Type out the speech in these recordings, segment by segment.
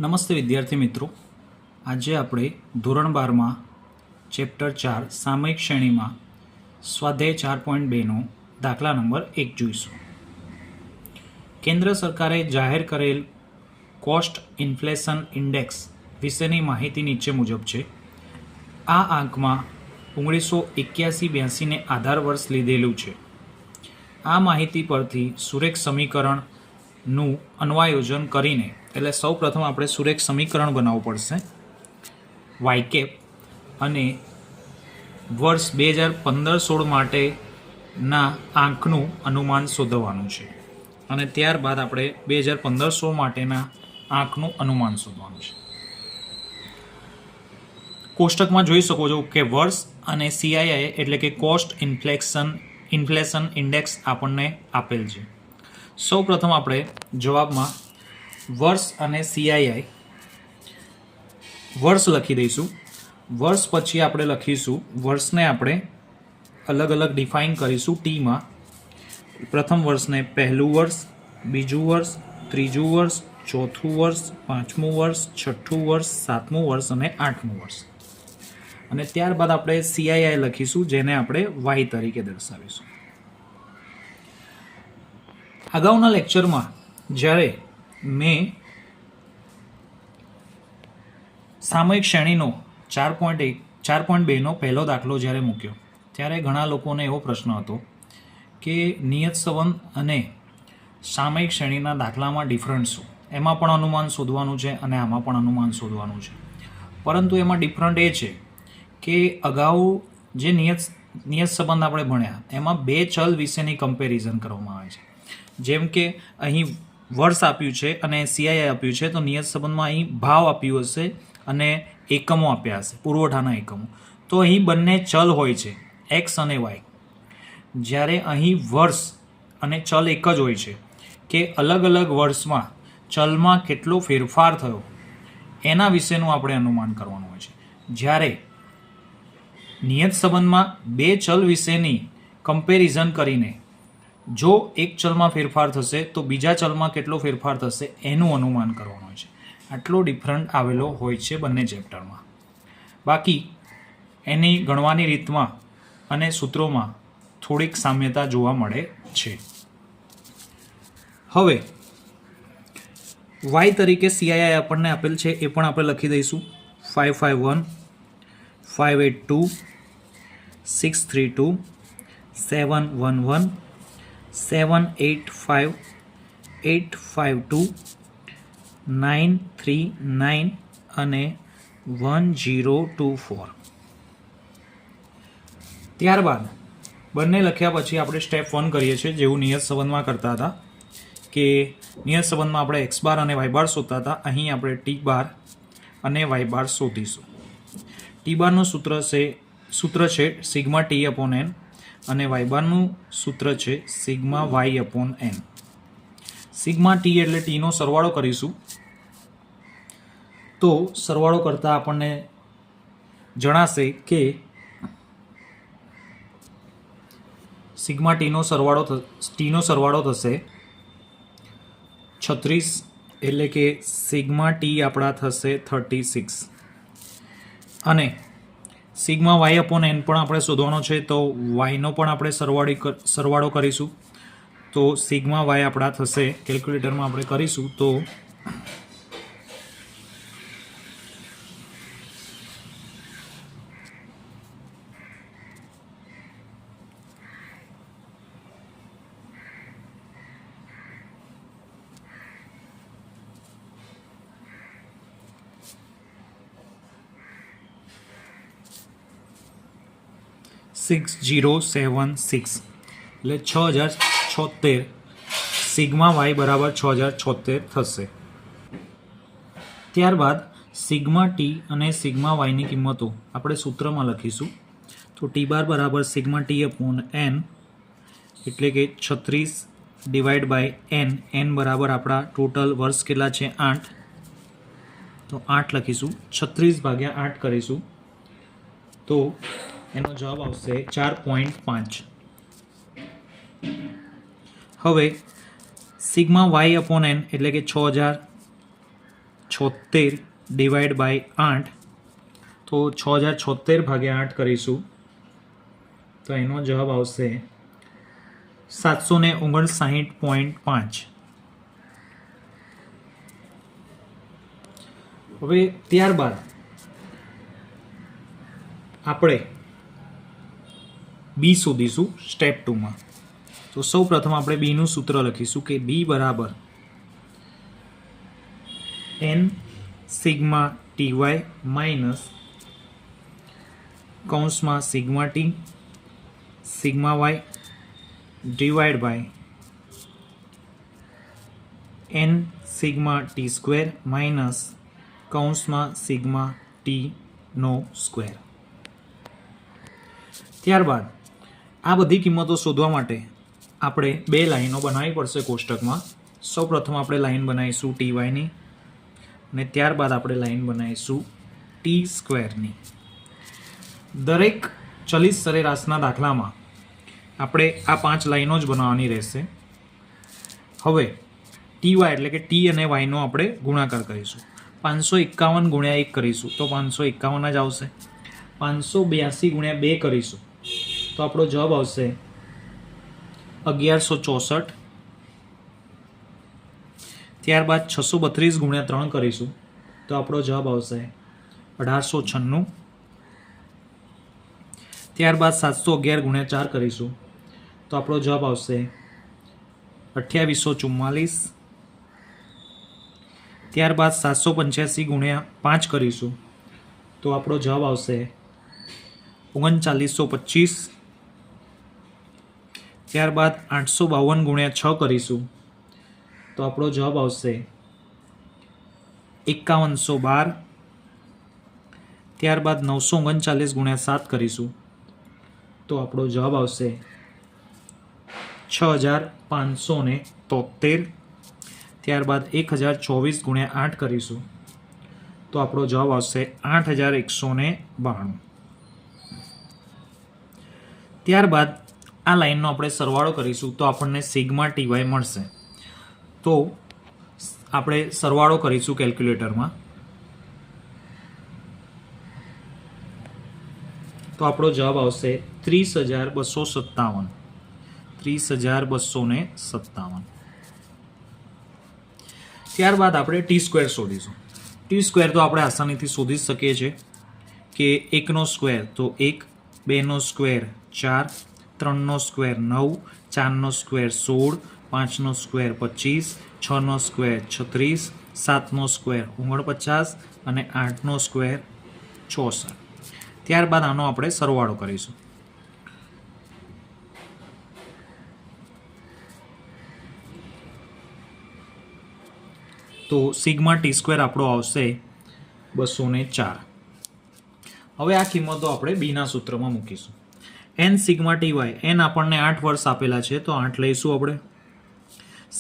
નમસ્તે વિદ્યાર્થી મિત્રો, આજે આપણે ધોરણ 12માં ચેપ્ટર 4 સામયિક શ્રેણીમાં સ્વાધ્યાય 4.2નો દાખલા નંબર 1 જોઈશું. કેન્દ્ર સરકારે જાહેર કરેલ કોસ્ટ ઇન્ફ્લેશન ઇન્ડેક્સ વિશેની માહિતી નીચે મુજબ છે. આ આંકમાં 1981-82ને આધાર વર્ષ લીધેલું છે. આ માહિતી પરથી સુરેખ સમીકરણનું અન્વયોજન કરીને, એટલે સૌ પ્રથમ આપણે સુરેખ સમીકરણ બનાવવું પડશે વાય કેપ અને વર્ષ 2015-16 માટેના આંકનું અનુમાન શોધવાનું છે અને ત્યારબાદ આપણે 2015-16 માટેના આંકનું અનુમાન શોધવાનું છે. કોષ્ટકમાં જોઈ શકો છો કે વર્ષ અને સીઆઈઆઈ એટલે કે કોસ્ટ ઇન્ફ્લેશન ઇન્ડેક્સ આપણને આપેલ છે. સૌ પ્રથમ આપણે જવાબમાં વર્ષ અને સીઆઈઆઈ વર્ષ લખી દઈશું. વર્ષ પછી આપણે લખીશું, વર્ષને આપણે અલગ અલગ ડિફાઇન કરીશું ટીમાં. પ્રથમ વર્ષને પહેલું વર્ષ, બીજું વર્ષ, ત્રીજું વર્ષ, ચોથું વર્ષ, પાંચમું વર્ષ, છઠ્ઠું વર્ષ, સાતમું વર્ષ અને આઠમું વર્ષ. અને ત્યારબાદ આપણે સીઆઈઆઈ લખીશું, જેને આપણે વાય તરીકે દર્શાવીશું. અગાઉના લેક્ચરમાં જ્યારે મેં સામયિક શ્રેણીનો 4.2નો પહેલો દાખલો જ્યારે મૂક્યો, ત્યારે ઘણા લોકોને એવો પ્રશ્ન હતો કે નિયત સંબંધ અને સામયિક શ્રેણીના દાખલામાં ડિફરન્ટ શું? એમાં પણ અનુમાન શોધવાનું છે અને આમાં પણ અનુમાન શોધવાનું છે. પરંતુ એમાં ડિફરન્ટ એ છે કે અગાઉ જે નિયત સંબંધ આપણે ભણ્યા એમાં બે ચલ વિશેની કમ્પેરિઝન કરવામાં આવે છે. જેમ કે અહીં વર્ષ આપ્યું છે અને સીઆઈઆઈ આપ્યું છે, તો નિયત સંબંધમાં અહીં ભાવ આપ્યું હશે અને એકમો આપ્યા હશે, પુરવઠાના એકમો. તો અહીં બંને ચલ હોય છે, એક્સ અને વાય. જ્યારે અહીં વર્ષ અને ચલ એક જ હોય છે કે અલગ અલગ વર્ષમાં ચલમાં કેટલો ફેરફાર થયો એના વિશેનું આપણે અનુમાન કરવાનું હોય છે. જ્યારે નિયત સંબંધમાં બે ચલ વિશેની કમ્પેરિઝન કરીને જો એક ચલમાં ફેરફાર થશે તો બીજા ચલમાં કેટલો ફેરફાર થશે એનું અનુમાન કરવાનું હોય છે. આટલો ડિફરન્ટ આવેલો હોય છે બંને ચેપ્ટરમાં. બાકી એની ગણવાની રીતમાં અને સૂત્રોમાં થોડીક સામ્યતા જોવા મળે છે. હવે વાય તરીકે સીઆઈઆઈ આપણને આપેલ છે, એ પણ આપણે લખી દઈશું. 551, 582, 632, 711, 785, 852, 939 અને 1024. ત્યારબાદ બંને લખ્યા પછી આપણે સ્ટેપ 1 કરીએ છીએ, જેવું નિયત સંબંધમાં કરતા હતા કે નિયત સંબંધમાં આપણે એક્સ બાર અને વાય બાર શોધતા હતા. અહીં આપણે ટી બાર અને વાય બાર શોધીશું. ટી બારનું સૂત્ર છે સિગ્મા ટી અપોન એન અને વાય બારનું સૂત્ર છે sigma Y upon N. Sigma T એટલે ટીનો સરવાળો કરીશું. તો સરવાળો કરતાં આપણને જણાશે કે સિગ્મા ટીનો સરવાળો થશે 36, એટલે કે સિગ્મા ટી આપણા થશે 36. અને સિગ્મા વાય અપોન એન પણ આપણે શોધવાનો છે, તો વાયનો પણ આપણે સરવાળો કરીશું. તો સિગ્મા વાય આપણા થશે, કેલ્ક્યુલેટરમાં આપણે કરીશું તો 6076, એટલે 6076. સિગ્મા વાય બરાબર 6076 થશે. ત્યારબાદ સિગ્મા ટી અને સિગ્મા વાયની કિંમતો આપણે સૂત્રમાં લખીશું. તો ટી બાર બરાબર સિગ્મા ટી અપોન એન, એટલે કે 36 ડિવાઈડ બાય એન. એન બરાબર આપણા ટોટલ વર્ષ કેટલા છે? 8. તો 8 લખીશું. 36 ભાગ્યા 8 કરીશું તો એનો જવાબ આવશે 4.5. હવે સિગ્મા વાય અપોન એન એટલે કે 6000 76 ડિવાઈડ બાય 8, તો 6076 ભાગ્યા 8 કરીશું તો એનો જવાબ આવશે 759.5. હવે ત્યારબાદ આપણે બી શોધીશું સ્ટેપ 2માં. તો સૌ પ્રથમ આપણે બીનું સૂત્ર લખીશું કે બી બરાબર n સિગ્મા ટી માઇનસ કૌંસમાં sigma T sigma Y divide by n sigma T square minus કૌંસમાં સિગ્મા ટીનો સ્ક્વેર. ત્યારબાદ આ બધી કિંમતો શોધવા માટે આપણે બે લાઈનો બનાવવી પડશે કોષ્ટકમાં. સૌ પ્રથમ આપણે લાઈન બનાવીશું ટી વાયની અને ત્યારબાદ આપણે લાઈન બનાવીશું ટી સ્ક્વેરની. દરેક ચલિત સરેરાશના દાખલામાં આપણે આ 5 લાઈનો જ બનાવવાની રહેશે. હવે ટી વાય એટલે કે ટી અને વાયનો આપણે ગુણાકાર કરીશું. 551 ગુણ્યા 1 કરીશું તો 551 જ આવશે. 582 ગુણ્યા 2 કરીશું તો આપણો જવાબ આવશે 1164. ત્યારબાદ 632 ગુણ્યા 3 કરીશું તો આપણો જવાબ આવશે 1896. ત્યારબાદ 711 ગુણ્યા 4 કરીશું તો આપણો જવાબ આવશે 2844. ત્યારબાદ 785 ગુણ્યા 5 કરીશું તો આપણો જવાબ આવશે 3925. ત્યારબાદ 852 ગુણ્યા 6 કરીશું તો આપણો જવાબ આવશે 5112. ત્યારબાદ 939 ગુણ્યા 7 કરીશું તો આપણો જવાબ આવશે 6573. ત્યારબાદ 1024 ગુણ્યા 8 કરીશું તો આપણો જવાબ આવશે 8192. ત્યારબાદ આ લાઈનનો આપણે સરવાળો કરીશું તો આપણને સિગ્મા ટી વાય મળશે. તો આપણે સરવાળો કરીશું કેલ્ક્યુલેટરમાં. તો આપણો જવાબ આવશે 30,257. 30,257. ત્યારબાદ આપણે ટી સ્ક્વેર શોધીશું. ટી સ્ક્વેર તો આપણે આસાનીથી શોધી શકીએ છીએ કે 1નો સ્ક્વેર તો 1, 2નો સ્ક્વેર 4, 3નો સ્ક્વેર 9, 4નો સ્ક્વેર 16, 5નો સ્ક્વેર 25, 6નો સ્ક્વેર 36, 7નો સ્ક્વેર 49 અને 8નો સ્ક્વેર 64. ત્યારબાદ આનો આપણે સરવાળો કરીશું. તો સિગ્મા ટી સ્ક્વેર આપણો આવશે 204. હવે આ કિંમતો આપણે બીના સૂત્રમાં મૂકીશું. n sigma T Y, n આપણને 8 વર્ષ આપેલા છે તો 8 લઈશું આપણે.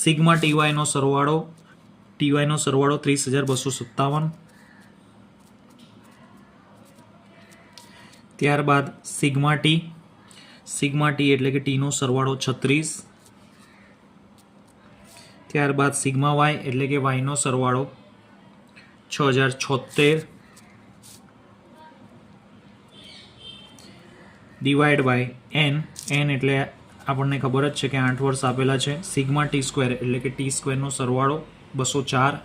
સિગ્મા ટી વાયનો સરવાળો 30,257. ત્યારબાદ સિગ્મા ટી એટલે કે ટીનો સરવાળો 36. ત્યારબાદ સિગ્મા વાય એટલે કે વાયનો સરવાળો 6076 ડિવાઈડ બાય n એટલે આપણને ખબર જ છે કે 8 વર્ષ આપેલા છે. સિગ્મા ટી સ્ક્વેર એટલે કે ટી સ્ક્વેરનો સરવાળો 204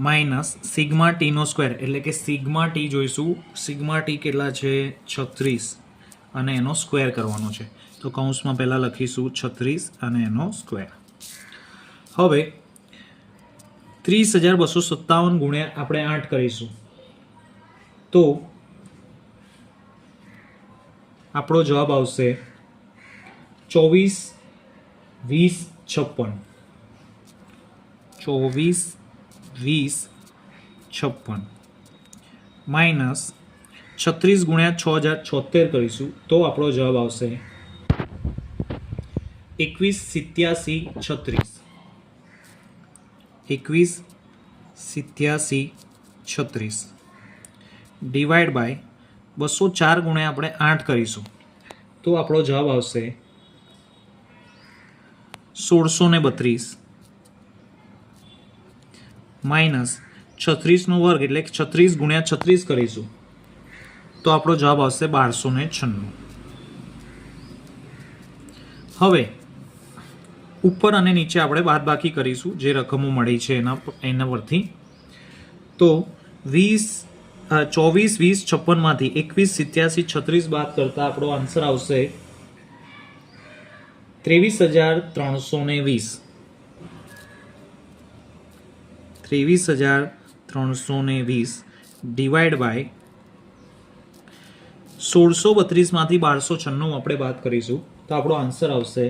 માઇનસ સિગ્મા ટીનો સ્ક્વેર એટલે કે સિગ્મા ટી જોઈશું. સિગ્મા ટી કેટલા છે 36 અને એનો સ્ક્વેર કરવાનો છે તો કૌંસમાં પહેલાં લખીશું 36 અને એનો સ્ક્વેર. હવે 30,257 ગુણ્યા આપણે 8 કરીશું તો આપણો જવાબ આવશે 24,20,56. 24,20,56 માઇનસ 36 ગુણ્યા 6076 કરીશું તો આપણો જવાબ આવશે 21,87,36. 21,87,36 ડિવાઈડ બાય 204 ગુણ્યા આપણે 8 કરીશું તો આપણો જવાબ આવશે 1632. માઇનસ 36નો વર્ગ એટલે 36 ગુણ્યા 36 કરીશું તો આપણો જવાબ આવશે 1296. હવે ઉપર અને નીચે આપણે બાદબાકી કરીશું જે રકમો મળી છે એના પરથી. તો 24, 20, 56 માંથી 21, 87, 36 બાદ કરતા આપણો આન્સર આવશે 23,320. 23,320 ડિવાઈડ બાય 1632 માંથી 1296 આપણે બાદ કરીશું તો આપણો આન્સર આવશે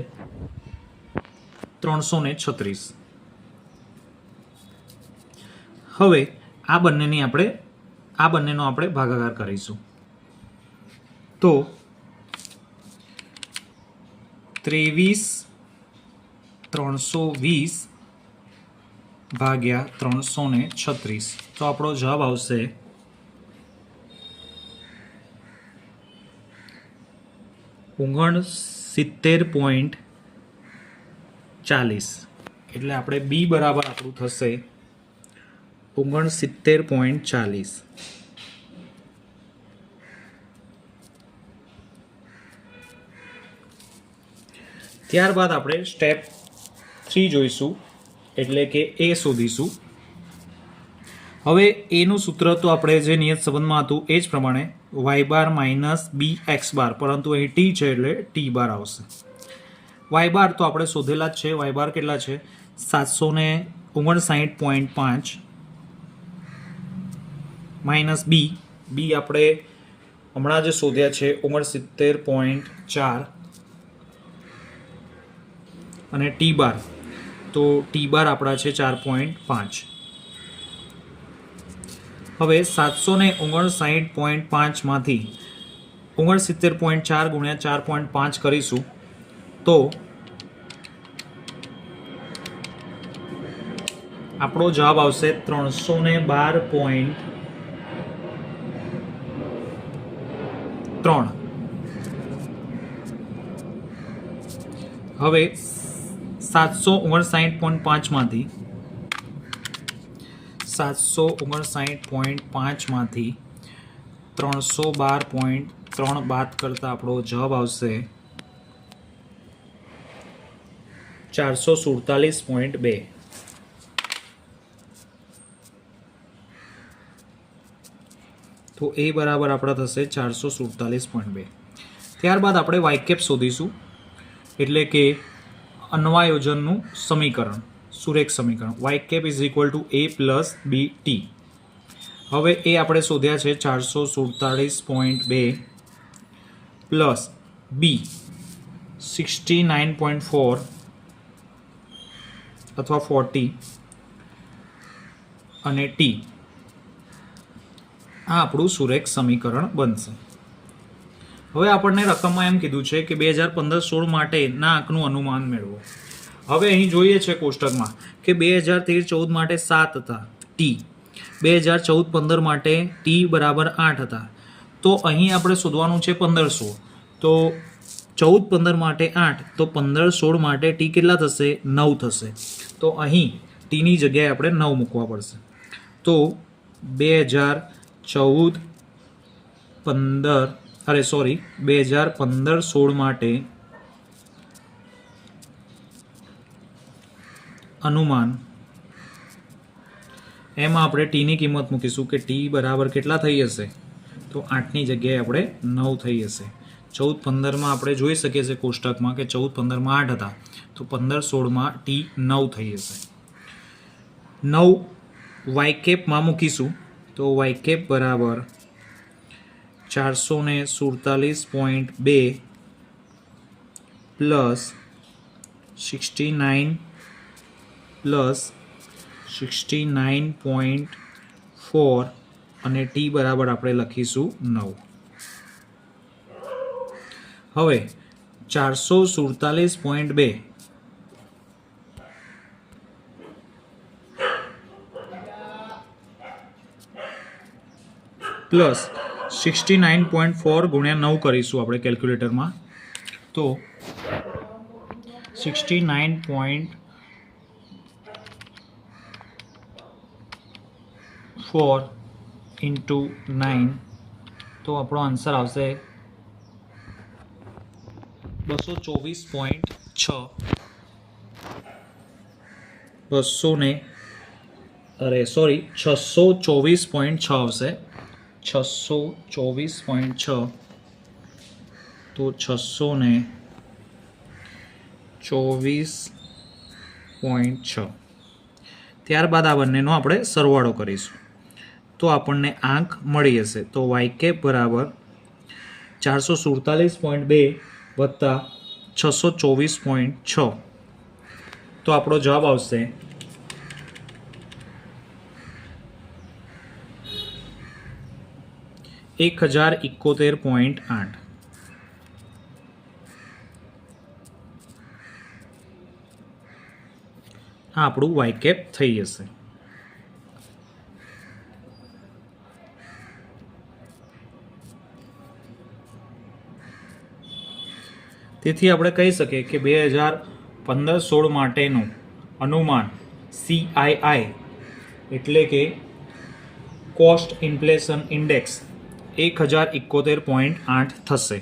336. હવે આ બંનેનો આપણે ભાગાકાર કરીશું. તો 23,320 ભાગ્યા 336 તો આપણો જવાબ આવશે 69.40. એટલે આપણે બી બરાબર આપણું થશે 69.40. ત્યારબાદ આપણે સ્ટેપ 3 જોઈશું એટલે કે એ શોધીશું. હવે એનું સૂત્ર તો આપણે જે નિયત સંબંધમાં હતું એ જ પ્રમાણે y બાર માઇનસ બી એક્સ બાર, પરંતુ અહીં ટી છે એટલે ટી બાર આવશે. y બાર તો આપણે શોધેલા જ છે. y બાર કેટલા છે? 759.5 માઇનસ બી આપણે હમણાં જે શોધ્યા છે 69.4 અને ટી બાર તો ટી બાર આપણા છે 4.5. હવે 759.5 માંથી 69.4 ગુણ્યા 4.5 કરીશું તો આપણો જવાબ આવશે 312.3. હવે 759.5 માંથી 312.3 બાદ કરતા આપણો જવાબ આવશે 447.2. તો એ બરાબર આપણા થશે 447.2. ત્યારબાદ આપણે વાય કેપ શોધીશું એટલે કે અન્વયોજનનું સમીકરણ, સુરેખ સમીકરણ. Y cap is equal to A plus B T. હવે એ આપણે શોધ્યા છે 447.2 પ્લસ બી 69.4 અથવા 40 અને ટી. આ આપણું સુરેખ સમીકરણ બનશે. હવે આપણને રકમમાં એમ કીધું છે કે 2015-16 માટેના આંકનું અનુમાન મેળવો. હવે અહીં જોઈએ છે કોષ્ટકમાં કે 2013-14 માટે 7 હતા ટી, 2014-15 માટે ટી બરાબર 8 હતા. તો અહીં આપણે શોધવાનું છે 15-16. તો 14-15 માટે 8 તો 15-16 માટે ટી કેટલા થશે? 9 થશે. તો અહીં ટીની જગ્યાએ આપણે 9 મૂકવા પડશે. તો 2015-16 માટે અનુમાન એમાં આપણે ટીની કિંમત મૂકીશું કે ટી બરાબર કેટલા થઈ હશે? તો 8ની જગ્યાએ આપણે 9 થઈ હશે. 14-15માં આપણે જોઈ શકીએ છીએ કોષ્ટકમાં કે 14-15માં 8 હતા તો 15-16માં ટી 9 થઈ હશે. 9 વાય કેપમાં મૂકીશું તો વાય કેપ બરાબર 447.2 પ્લસ 69 પ્લસ 69.4 અને ટી બરાબર આપણે લખીશું 9. હવે 447.2 પ્લસ 69.4 ગુણ્યા 9 કરીશું આપણે કેલ્ક્યુલેટરમાં તો 69.4 4 into 9, તો આપણો આન્સર આવશે 224.6. 624.6 આવશે. 624.6. તો 624.6. ત્યારબાદ આ બંનેનો આપણે સરવાળો કરીશું તો આપણને આંક મળી જશે. તો વાય કેપ બરાબર 447.2 વત્તા 624.6. તો આપણો જવાબ આવશે 1071.8. આ આપણું વાય કેપ થઈ જશે. તેથી આપણે કહી શકીએ કે 2015-16 માટેનું અનુમાન CII એટલે કે કોસ્ટ ઇન્ફ્લેશન ઇન્ડેક્સ 1071.8 થશે.